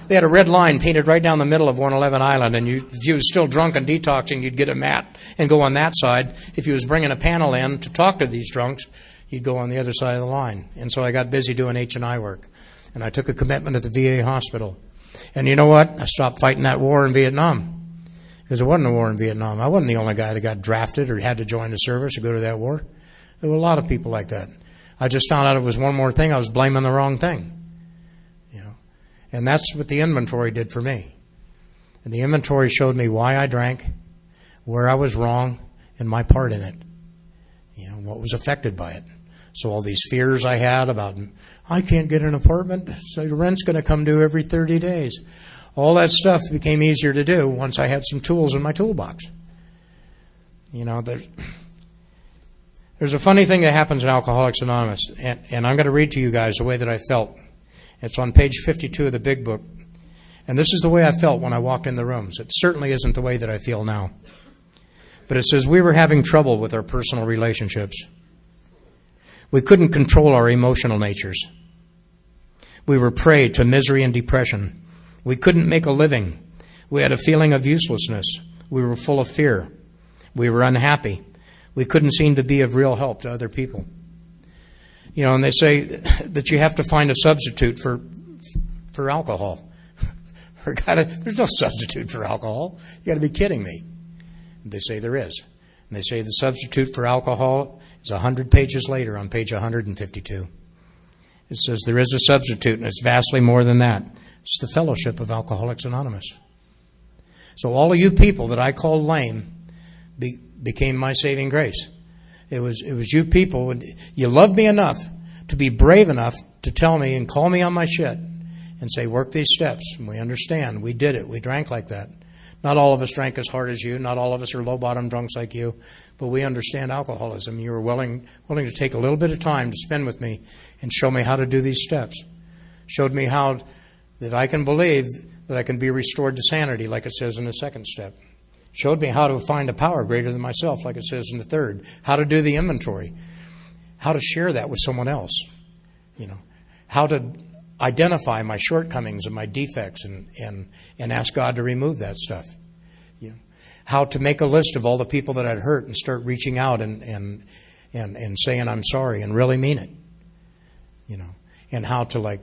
they had a red line painted right down the middle of 111 Island, and if you was still drunk and detoxing, you'd get a mat and go on that side. If you was bringing a panel in to talk to these drunks, you'd go on the other side of the line. And so I got busy doing H&I work, and I took a commitment at the VA hospital. And you know what? I stopped fighting that war in Vietnam, because it wasn't a war in Vietnam. I wasn't the only guy that got drafted or had to join the service or go to that war. There were a lot of people like that. I just found out it was one more thing. I was blaming the wrong thing. And that's what the inventory did for me. And the inventory showed me why I drank, where I was wrong, and my part in it. What was affected by it. So all these fears I had about, I can't get an apartment, so the rent's going to come due every 30 days. All that stuff became easier to do once I had some tools in my toolbox. There's a funny thing that happens in Alcoholics Anonymous, and I'm going to read to you guys the way that I felt. It's on page 52 of the big book. And this is the way I felt when I walked in the rooms. It certainly isn't the way that I feel now. But it says, we were having trouble with our personal relationships. We couldn't control our emotional natures. We were prey to misery and depression. We couldn't make a living. We had a feeling of uselessness. We were full of fear. We were unhappy. We couldn't seem to be of real help to other people. And they say that you have to find a substitute for alcohol. There's no substitute for alcohol. You got to be kidding me. They say there is. And they say the substitute for alcohol is 100 pages later on page 152. It says there is a substitute, and it's vastly more than that. It's the fellowship of Alcoholics Anonymous. So all of you people that I called lame became my saving grace. It was you people. You loved me enough to be brave enough to tell me and call me on my shit and say, work these steps. And we understand. We did it. We drank like that. Not all of us drank as hard as you. Not all of us are low-bottom drunks like you. But we understand alcoholism. You were willing to take a little bit of time to spend with me and show me how to do these steps. Showed me how that I can believe that I can be restored to sanity, like it says in the second step. Showed me how to find a power greater than myself, like it says in the third. How to do the inventory. How to share that with someone else. How to identify my shortcomings and my defects and ask God to remove that stuff. How to make a list of all the people that I'd hurt and start reaching out and saying I'm sorry and really mean it. And how to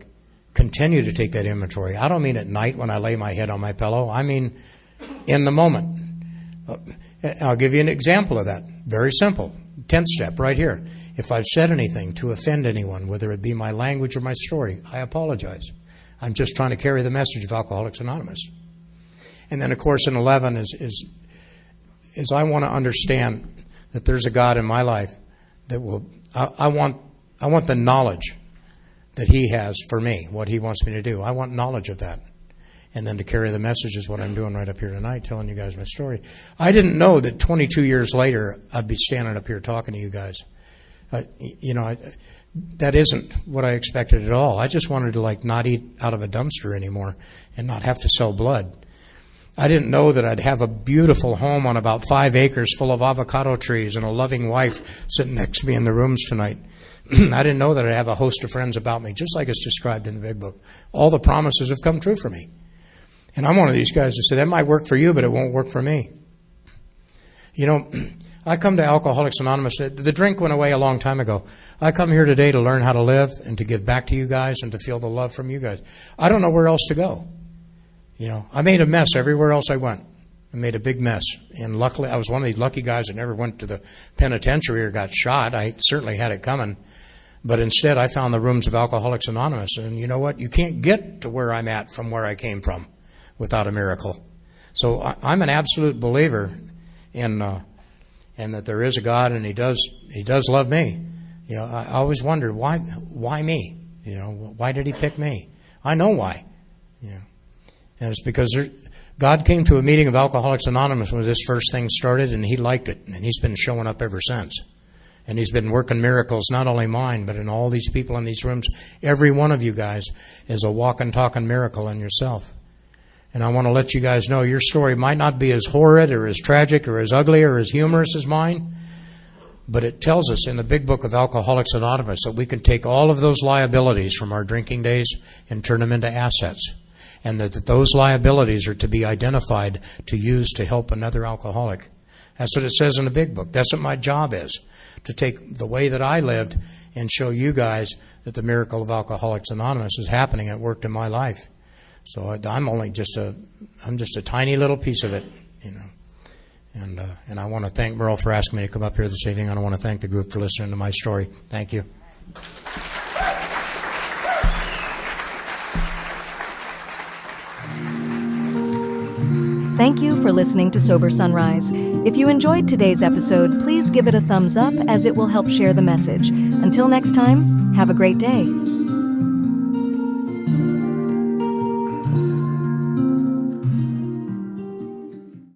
continue to take that inventory. I don't mean at night when I lay my head on my pillow. I mean in the moment. I'll give you an example of that. Very simple. 10th step right here. If I've said anything to offend anyone, whether it be my language or my story, I apologize. I'm just trying to carry the message of Alcoholics Anonymous. And then, of course, in 11 is I want to understand that there's a God in my life that will. I want the knowledge that He has for me, what He wants me to do. I want knowledge of that. And then to carry the message is what I'm doing right up here tonight, telling you guys my story. I didn't know that 22 years later I'd be standing up here talking to you guys. That isn't what I expected at all. I just wanted to not eat out of a dumpster anymore and not have to sell blood. I didn't know that I'd have a beautiful home on about 5 acres full of avocado trees and a loving wife sitting next to me in the rooms tonight. I didn't know that I'd have a host of friends about me, just like it's described in the big book. All the promises have come true for me. And I'm one of these guys that said, that might work for you, but it won't work for me. I come to Alcoholics Anonymous. The drink went away a long time ago. I come here today to learn how to live and to give back to you guys and to feel the love from you guys. I don't know where else to go. I made a mess everywhere else I went. I made a big mess. And luckily, I was one of these lucky guys that never went to the penitentiary or got shot. I certainly had it coming. But instead, I found the rooms of Alcoholics Anonymous. And you know what? You can't get to where I'm at from where I came from without a miracle. So I'm an absolute believer in that there is a God and He does love me. I always wondered why me? Why did He pick me? I know why. And it's because God came to a meeting of Alcoholics Anonymous when this first thing started, and He liked it, and He's been showing up ever since. And He's been working miracles, not only mine, but in all these people in these rooms. Every one of you guys is a walking, talking miracle in yourself. And I want to let you guys know your story might not be as horrid or as tragic or as ugly or as humorous as mine, but it tells us in the big book of Alcoholics Anonymous that we can take all of those liabilities from our drinking days and turn them into assets. And that those liabilities are to be identified to use to help another alcoholic. That's what it says in the big book. That's what my job is, to take the way that I lived and show you guys that the miracle of Alcoholics Anonymous is happening. It worked in my life. So I'm just a tiny little piece of it, you know. And I want to thank Merle for asking me to come up here this evening. And I want to thank the group for listening to my story. Thank you. Thank you for listening to Sober Sunrise. If you enjoyed today's episode, please give it a thumbs up as it will help share the message. Until next time, have a great day.